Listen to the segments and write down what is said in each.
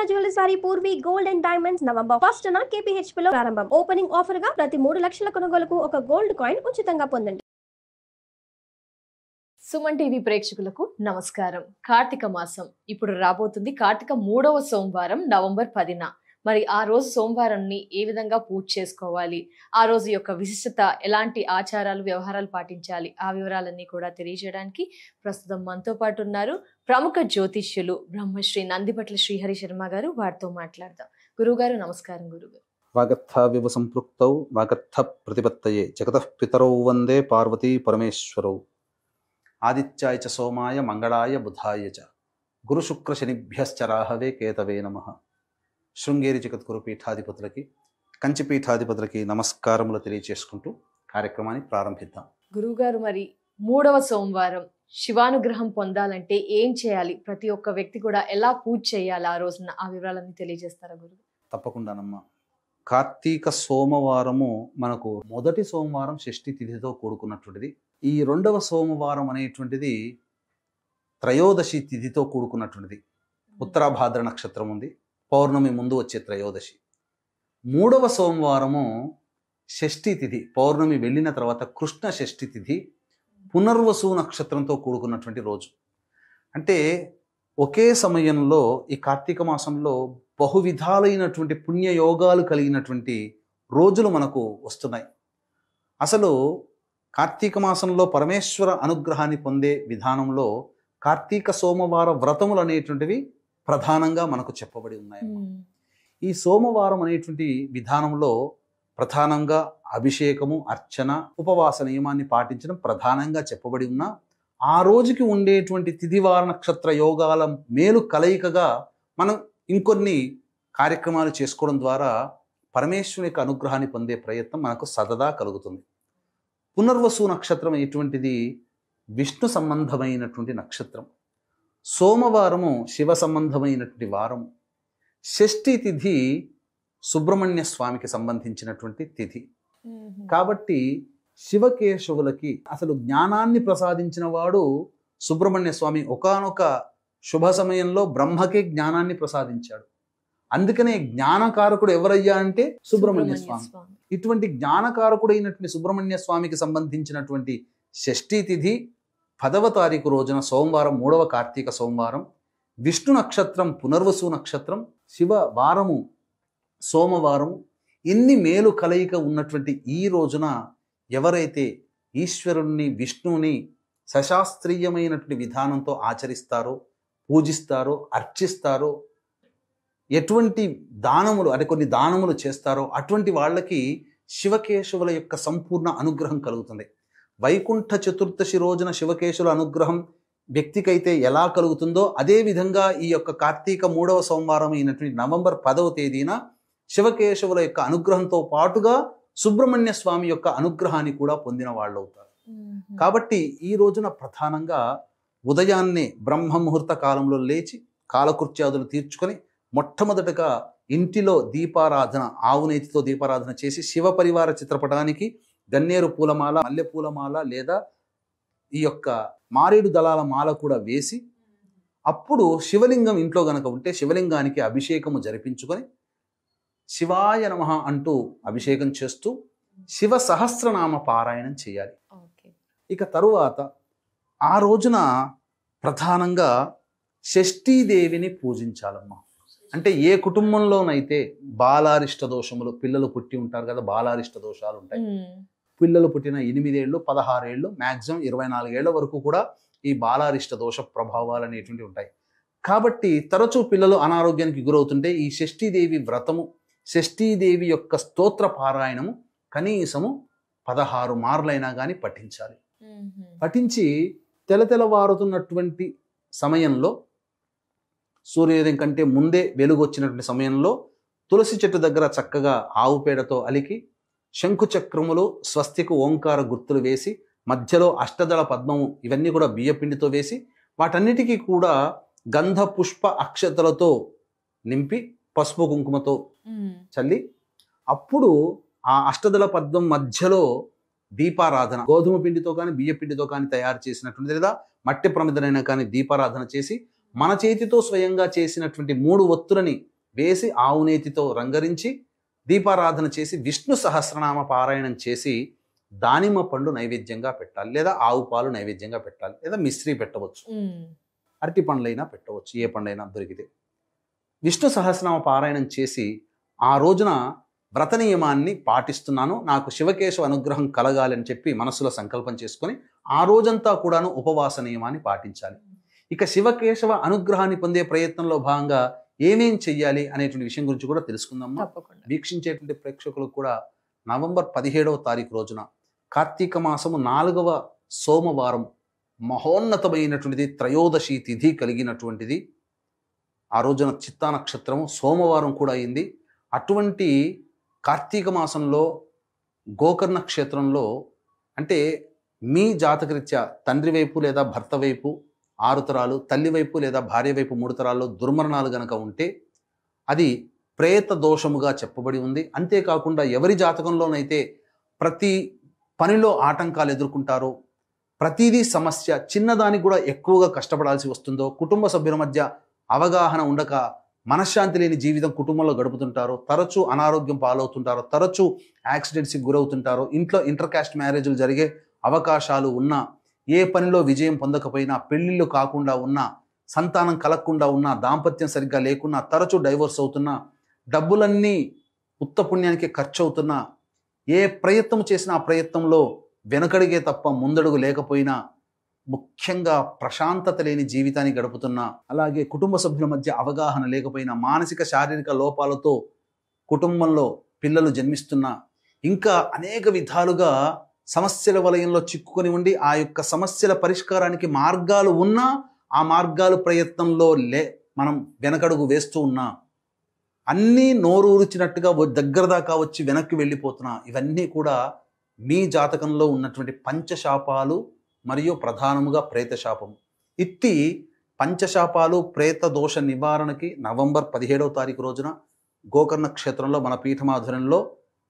Purna jewellery sorry Purvi gold and diamonds November 1న KPHP లో ప్రారంభం. ఓపెనింగ్ ఆఫర్ గా ప్రతి 3 లక్షల కొనుగోలుకు ఒక గోల్డ్ కాయిన్ ఉచితంగా పొందండి. సుమన్ టీవీ ప్రేక్షకులకు నమస్కారం. కార్తీక మాసం ఇప్పుడు రాబోతుంది. కార్తీక 3వ సోమవారం నవంబర్ 10న. మరి ఆ రోజు సోమవారాన్ని ఏ విధంగా పూజ చేసుకోవాలి, ఆ రోజు యొక్క విశిష్టత, ఎలాంటి ఆచారాలు వ్యవహారాలు పాటించాలి, ఆ వివరాలన్నీ కూడా తెలియజేయడానికి ప్రస్తుతం మనతో పాటు ఉన్నారు ప్రముఖ జ్యోతిష్యులు బ్రహ్మశ్రీ నందిపట్ల శ్రీహరి శర్మ గారు. వారితో మాట్లాడదాం. గురుగారు నమస్కారం. గురుగారు వాగర్థావివ సంపృక్తౌ వాగర్థ ప్రతిపత్తయే జగతః పితరౌ వందే పార్వతీ పరమేశ్వరౌ. ఆదిత్యాయ చ సోమాయ మంగళాయ బుధాయ చ గురు శుక్ర శనిభ్యశ్చ రాహవే కేతవే నమః. శృంగేరి జగద్గురు పీఠాధిపతులకి, కంచి పీఠాధిపతులకి నమస్కారములు తెలియచేసుకుంటూ కార్యక్రమాన్ని ప్రారంభిద్దాం. గురుగారు, మరి 3వ సోమవారం శివానుగ్రహం పొందాలంటే ఏం చేయాలి? ప్రతి ఒక్క వ్యక్తి కూడా ఎలా పూజ చేయాలి ఆ రోజున, ఆ వివరాలన్నీ తెలియజేస్తారా గురు? తప్పకుండానమ్మా. కార్తీక సోమవారము మనకు మొదటి సోమవారం షష్ఠి తిథితో కూడుకున్నటువంటిది. ఈ 2వ సోమవారం అనేటువంటిది త్రయోదశి తిథితో కూడుకున్నటువంటిది. ఉత్తరాభాద్ర నక్షత్రం ఉంది, పౌర్ణమి ముందు వచ్చే త్రయోదశి. 3వ సోమవారము షష్ఠి తిథి, పౌర్ణమి వెళ్ళిన తర్వాత కృష్ణ షష్ఠి తిథి, పునర్వసు నక్షత్రంతో కూడుకున్నటువంటి రోజు. అంటే ఒకే సమయంలో ఈ కార్తీక మాసంలో బహువిధాలైనటువంటి పుణ్యయోగాలు కలిగినటువంటి రోజులు మనకు వస్తున్నాయి. అసలు కార్తీక మాసంలో పరమేశ్వర అనుగ్రహాన్ని పొందే విధానంలో కార్తీక సోమవార వ్రతములు అనేటువంటివి ప్రధానంగా మనకు చెప్పబడి ఉన్నాయి. ఈ సోమవారం అనేటువంటి విధానంలో ప్రధానంగా అభిషేకము, అర్చన, ఉపవాస నియమాన్ని పాటించడం ప్రధానంగా చెప్పబడి ఉన్న ఆ రోజుకి ఉండేటువంటి తిథివార నక్షత్ర యోగాల మేలు కలయికగా మనం ఇంకొన్ని కార్యక్రమాలు చేసుకోవడం ద్వారా పరమేశ్వరుని యొక్క అనుగ్రహాన్ని పొందే ప్రయత్నం మనకు సదదా కలుగుతుంది. పునర్వసు నక్షత్రం ఎటువంటిది? విష్ణు సంబంధమైనటువంటి నక్షత్రం. సోమవారము శివ సంబంధమైనటువంటి వారము. షష్ఠి తిథి సుబ్రహ్మణ్య స్వామికి సంబంధించినటువంటి తిథి. కాబట్టి శివకేశవులకి అసలు జ్ఞానాన్ని ప్రసాదించిన వాడు సుబ్రహ్మణ్య స్వామి. ఒకానొక శుభ సమయంలో బ్రహ్మకే జ్ఞానాన్ని ప్రసాదించాడు. అందుకనే జ్ఞానకారకుడు ఎవరయ్యా అంటే సుబ్రహ్మణ్య స్వామి. ఇటువంటి జ్ఞానకారకుడైనటువంటి సుబ్రహ్మణ్య స్వామికి సంబంధించినటువంటి షష్ఠి తిథి 10వ తారీఖు రోజున సోమవారం, 3వ కార్తీక సోమవారం, విష్ణు నక్షత్రం పునర్వసు నక్షత్రం, శివ వారము సోమవారము. ఇన్ని మేలు కలయిక ఉన్నటువంటి ఈ రోజున ఎవరైతే ఈశ్వరుణ్ణి, విష్ణువుని సశాస్త్రీయమైనటువంటి విధానంతో ఆచరిస్తారో, పూజిస్తారో, అర్చిస్తారో, ఎటువంటి దానములు అంటే కొన్ని దానములు చేస్తారో అటువంటి వాళ్ళకి శివకేశవుల యొక్క సంపూర్ణ అనుగ్రహం కలుగుతుంది. వైకుంఠ చతుర్దశి రోజున శివకేశవుల అనుగ్రహం వ్యక్తికైతే ఎలా కలుగుతుందో అదేవిధంగా ఈ యొక్క కార్తీక 3వ సోమవారం అయినటువంటి నవంబర్ 10వ తేదీన శివకేశవుల యొక్క అనుగ్రహంతో పాటుగా సుబ్రహ్మణ్య స్వామి యొక్క అనుగ్రహాన్ని కూడా పొందిన వాళ్ళు అవుతారు. కాబట్టి ఈ రోజున ప్రధానంగా ఉదయాన్నే బ్రహ్మ ముహూర్త కాలంలో లేచి కాలకృత్యాదులు తీర్చుకొని మొట్టమొదటగా ఇంటిలో దీపారాధన, ఆవునేతితో దీపారాధన చేసి శివ పరివార చిత్రపటానికి గన్నేరు పూలమాల, మల్లె పూలమాల లేదా ఈ యొక్క మారేడు దళాల మాల కూడా వేసి, అప్పుడు శివలింగం ఇంట్లో గనక ఉంటే శివలింగానికి అభిషేకము జరిపించుకొని శివాయ నమః అంటూ అభిషేకం చేస్తూ శివ సహస్రనామ పారాయణం చేయాలి. ఇక తరువాత ఆ రోజున ప్రధానంగా షష్ఠీదేవిని పూజించాలమ్మా. అంటే ఏ కుటుంబంలోనైతే బాలారిష్ట దోషములు, పిల్లలు పుట్టి ఉంటారు కదా, బాలారిష్ట దోషాలు ఉంటాయి. పిల్లలు పుట్టిన 8 ఏళ్ళు, 16 ఏళ్ళు, మ్యాక్సిమం 24 ఏళ్ల వరకు కూడా ఈ బాలారిష్ట దోష ప్రభావాలు అనేటువంటివి ఉంటాయి. కాబట్టి తరచూ పిల్లలు అనారోగ్యానికి గురవుతుంటే ఈ షష్ఠీదేవి వ్రతము, షష్ఠీదేవి యొక్క స్తోత్ర పారాయణము కనీసము 16 మార్లైనా కానీ పఠించాలి. పఠించి తెలతెలవారుతున్నటువంటి సమయంలో, సూర్యోదయం కంటే ముందే వెలుగు వచ్చినటువంటి సమయంలో తులసి చెట్టు దగ్గర చక్కగా ఆవు పేడతో అలికి శంకు చక్రములు, స్వస్తికు ఓంకార గుర్తులు వేసి మధ్యలో అష్టదళ పద్మము ఇవన్నీ కూడా బియ్యపిండితో వేసి వాటన్నిటికీ కూడా గంధ పుష్ప అక్షతలతో నింపి పసుపు కుంకుమతో చల్లి అప్పుడు ఆ అష్టదళ పద్మం మధ్యలో దీపారాధన, గోధుమ పిండితో కానీ బియ్య పిండితో కానీ తయారు చేసినటువంటి లేదా మట్టి ప్రమిదనైనా కానీ దీపారాధన చేసి మన చేతితో స్వయంగా చేసినటువంటి 3 ఒత్తులని వేసి ఆవు నేతితో రంగరించి దీపారాధన చేసి విష్ణు సహస్రనామ పారాయణం చేసి దానిమ్మ పండు నైవేద్యంగా పెట్టాలి, లేదా ఆవు పాలు నైవేద్యంగా పెట్టాలి, లేదా మిశ్రీ పెట్టవచ్చు, అరటి పండ్లైనా పెట్టవచ్చు, ఏ పండైనా దొరికితే. విష్ణు సహస్రనామ పారాయణం చేసి ఆ రోజున వ్రత నియమాన్ని పాటిస్తున్నాను, నాకు శివకేశవ అనుగ్రహం కలగాలి అని చెప్పి మనసులో సంకల్పం చేసుకొని ఆ రోజంతా కూడాను ఉపవాస నియమాన్ని పాటించాలి. ఇక శివకేశవ అనుగ్రహాన్ని పొందే ప్రయత్నంలో భాగంగా ఏమేం చెయ్యాలి అనేటువంటి విషయం గురించి కూడా తెలుసుకుందాం. వీక్షించేటువంటి ప్రేక్షకులకు కూడా నవంబర్ 17వ తారీఖు రోజున కార్తీక మాసము 4వ సోమవారం మహోన్నతమైనటువంటిది, త్రయోదశి తిథి కలిగినటువంటిది. ఆ రోజున చిత్తా నక్షత్రము సోమవారం కూడా అయింది. అటువంటి కార్తీక మాసంలో గోకర్ణ క్షేత్రంలో, అంటే మీ జాతకరీత్యా తండ్రి వైపు లేదా భర్త వైపు 6 తరాలు, తల్లి వైపు లేదా భార్య వైపు 3 తరాల్లో దుర్మరణాలు గనక ఉంటే అది ప్రేత దోషముగా చెప్పబడి ఉంది. అంతేకాకుండా ఎవరి జాతకంలోనైతే ప్రతి పనిలో ఆటంకాలు ఎదుర్కొంటారో, ప్రతిదీ సమస్య, చిన్నదానికి కూడా ఎక్కువగా కష్టపడాల్సి వస్తుందో, కుటుంబ సభ్యుల మధ్య అవగాహన ఉండక మనశ్శాంతి లేని జీవితం కుటుంబంలో గడుపుతుంటారో, తరచూ అనారోగ్యం పాలవుతుంటారో, తరచూ యాక్సిడెంట్స్కి గురవుతుంటారో, ఇంట్లో ఇంటర్ కాస్ట్ మ్యారేజ్లు జరిగే అవకాశాలు ఉన్నా, ఏ పనిలో విజయం పొందకపోయినా, పెళ్లిళ్ళు కాకుండా ఉన్నా, సంతానం కలగకుండా ఉన్నా, దాంపత్యం సరిగ్గా లేకున్నా, తరచూ డైవోర్స్ అవుతున్నా, డబ్బులన్నీ ఉత్తపుణ్యానికి ఖర్చు అవుతున్నా, ఏ ప్రయత్నం చేసినా ఆ ప్రయత్నంలో వెనకడిగే తప్ప ముందడుగు లేకపోయినా, ముఖ్యంగా ప్రశాంతత లేని జీవితాన్ని గడుపుతున్నా, అలాగే కుటుంబ సభ్యుల మధ్య అవగాహన లేకపోయినా, మానసిక శారీరక లోపాలతో కుటుంబంలో పిల్లలు జన్మిస్తున్నా, ఇంకా అనేక విధాలుగా సమస్యల వలయంలో చిక్కుకొని ఉండి ఆ యొక్క సమస్యల పరిష్కారానికి మార్గాలు ఉన్నా ఆ మార్గాలు ప్రయత్నంలో మనం వెనకడుగు వేస్తూ ఉన్నా, అన్నీ నోరూర్చినట్టుగా దగ్గర దాకా వచ్చి వెనక్కి వెళ్ళిపోతున్నా, ఇవన్నీ కూడా మీ జాతకంలో ఉన్నటువంటి పంచశాపాలు మరియు ప్రధానముగా ప్రేతశాపము. ఇట్టి పంచశాపాలు ప్రేత దోష నివారణకి నవంబర్ 17వ తారీఖు రోజున గోకర్ణ క్షేత్రంలో మన పీఠమాధుర్యంలో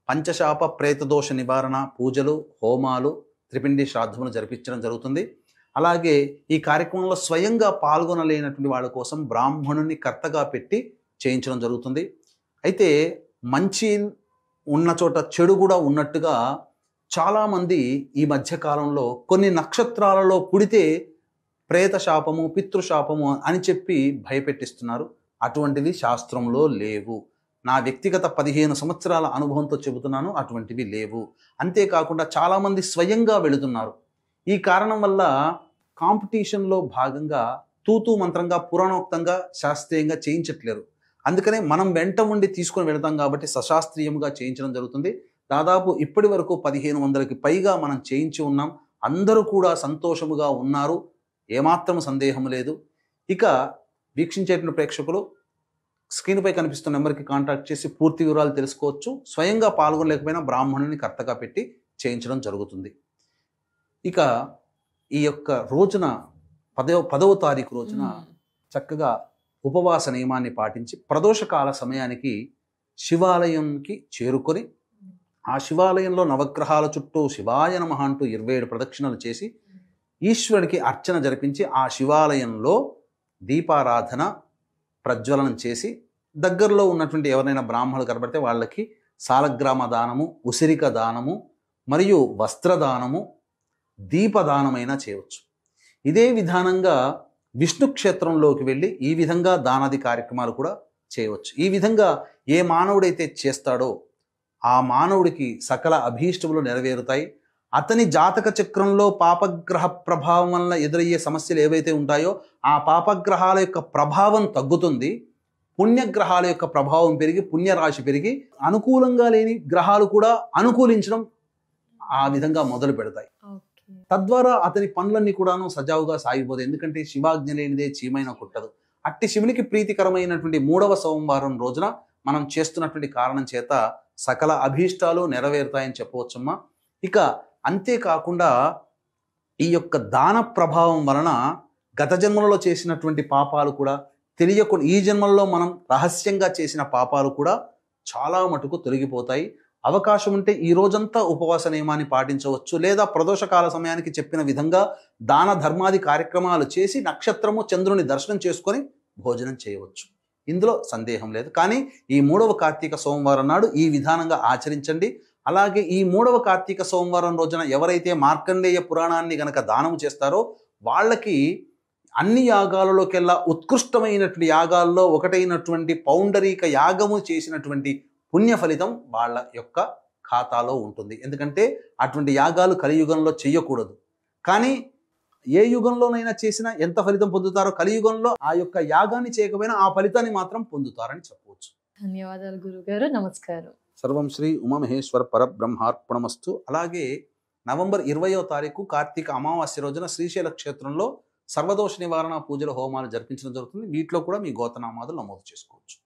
పంచశాప ప్రేత దోష నివారణ పూజలు, హోమాలు, త్రిపిండి శ్రాద్ధములు జరిపించడం జరుగుతుంది. అలాగే ఈ కార్యక్రమంలో స్వయంగా పాల్గొనలేనటువంటి వాళ్ళ కోసం బ్రాహ్మణుని కర్తగా పెట్టి చేయించడం జరుగుతుంది. అయితే మంచి ఉన్న చోట చెడు కూడా ఉన్నట్టుగా చాలామంది ఈ మధ్యకాలంలో కొన్ని నక్షత్రాలలో పుడితే ప్రేత శాపము, పితృశాపము అని చెప్పి భయపెట్టిస్తున్నారు. అటువంటివి శాస్త్రంలో లేవు. నా వ్యక్తిగత 15 సంవత్సరాల అనుభవంతో చెబుతున్నాను, అటువంటివి లేవు. అంతేకాకుండా చాలామంది స్వయంగా వెళుతున్నారు. ఈ కారణం వల్ల కాంపిటీషన్లో భాగంగా తూతూ మంత్రంగా పురాణోక్తంగా శాస్త్రీయంగా చేయించట్లేరు. అందుకనే మనం వెంట ఉండి తీసుకొని వెళతాం కాబట్టి సశాస్త్రీయంగా చేయించడం జరుగుతుంది. దాదాపు ఇప్పటి వరకు 1500కి పైగా మనం చేయించి ఉన్నాం. అందరూ కూడా సంతోషముగా ఉన్నారు, ఏమాత్రం సందేహం లేదు. ఇక వీక్షించేటువంటి ప్రేక్షకులు స్క్రీన్పై కనిపిస్తున్న నెంబర్కి కాంటాక్ట్ చేసి పూర్తి వివరాలు తెలుసుకోవచ్చు. స్వయంగా పాల్గొనలేకపోయినా బ్రాహ్మణుని కర్తగా పెట్టి చేయించడం జరుగుతుంది. ఇక ఈ యొక్క రోజున 10వ తారీఖు రోజున చక్కగా ఉపవాస నియమాన్ని పాటించి ప్రదోషకాల సమయానికి శివాలయంకి చేరుకొని ఆ శివాలయంలో నవగ్రహాల చుట్టూ శివాయ నమః అంటూ 27 ప్రదక్షిణలు చేసి ఈశ్వరుడికి అర్చన జరిపించి ఆ శివాలయంలో దీపారాధన ప్రజ్వలనం చేసి దగ్గరలో ఉన్నటువంటి ఎవరైనా బ్రాహ్మణులు కనబడితే వాళ్ళకి సాలగ్రామ దానము, ఉసిరిక దానము మరియు వస్త్రదానము, దీపదానమైనా చేయవచ్చు. ఇదే విధానంగా విష్ణు క్షేత్రంలోకి వెళ్ళి ఈ విధంగా దానాది కార్యక్రమాలు కూడా చేయవచ్చు. ఈ విధంగా ఏ మానవుడైతే చేస్తాడో ఆ మానవుడికి సకల అభీష్టములు నెరవేరుతాయి. అతని జాతక చక్రంలో పాపగ్రహ ప్రభావం వల్ల ఎదురయ్యే సమస్యలు ఏవైతే ఉంటాయో ఆ పాపగ్రహాల యొక్క ప్రభావం తగ్గుతుంది. పుణ్యగ్రహాల యొక్క ప్రభావం పెరిగి పుణ్యరాశి పెరిగి అనుకూలంగా లేని గ్రహాలు కూడా అనుకూలించడం ఆ విధంగా మొదలు పెడతాయి. తద్వారా అతని పనులన్నీ కూడాను సజావుగా సాగిపోతాయి. ఎందుకంటే శివాజ్ఞ లేనిదే చీమైన కుట్టదు. అట్టి శివునికి ప్రీతికరమైనటువంటి 3వ సోమవారం రోజున మనం చేస్తున్నటువంటి కారణం చేత సకల అభీష్టాలు నెరవేరుతాయని చెప్పవచ్చమ్మా. ఇక అంతేకాకుండా ఈ యొక్క దాన ప్రభావం వలన గత జన్మలలో చేసినటువంటి పాపాలు కూడా తెలియకుండా ఈ జన్మల్లో మనం రహస్యంగా చేసిన పాపాలు కూడా చాలా మటుకు తొలగిపోతాయి. అవకాశం ఉంటే ఈ రోజంతా ఉపవాస నియమాన్ని పాటించవచ్చు, లేదా ప్రదోషకాల సమయానికి చెప్పిన విధంగా దాన ధర్మాది కార్యక్రమాలు చేసి నక్షత్రము చంద్రుని దర్శనం చేసుకొని భోజనం చేయవచ్చు. ఇందులో సందేహం లేదు. కానీ ఈ 3వ కార్తీక సోమవారం నాడు ఈ విధానంగా ఆచరించండి. అలాగే ఈ 3వ కార్తీక సోమవారం రోజున ఎవరైతే మార్కండేయ పురాణాన్ని గనక దానం చేస్తారో వాళ్ళకి అన్ని యాగాలలోకెల్లా ఉత్కృష్టమైనటువంటి యాగాల్లో ఒకటైనటువంటి పౌండరీక యాగము చేసినటువంటి పుణ్య ఫలితం వాళ్ళ యొక్క ఖాతాలో ఉంటుంది. ఎందుకంటే అటువంటి యాగాలు కలియుగంలో చెయ్యకూడదు. కానీ ఏ యుగంలోనైనా చేసినా ఎంత ఫలితం పొందుతారో కలియుగంలో ఆ యొక్క యాగాన్ని చేయకపోయినా ఆ ఫలితాన్ని మాత్రం పొందుతారని చెప్పవచ్చు. ధన్యవాదాలు గురుగారు. నమస్కారం. సర్వం శ్రీ ఉమామహేశ్వర పరబ్రహ్మార్పణమస్తు. అలాగే నవంబర్ 20వ తారీఖు కార్తీక అమావాస్య రోజున శ్రీశైల క్షేత్రంలో సర్వదోష నివారణ పూజల హోమాలు జరిపించడం జరుగుతుంది. వీటిలో కూడా మీ గోత్రనామాదులు నమోదు చేసుకోవచ్చు.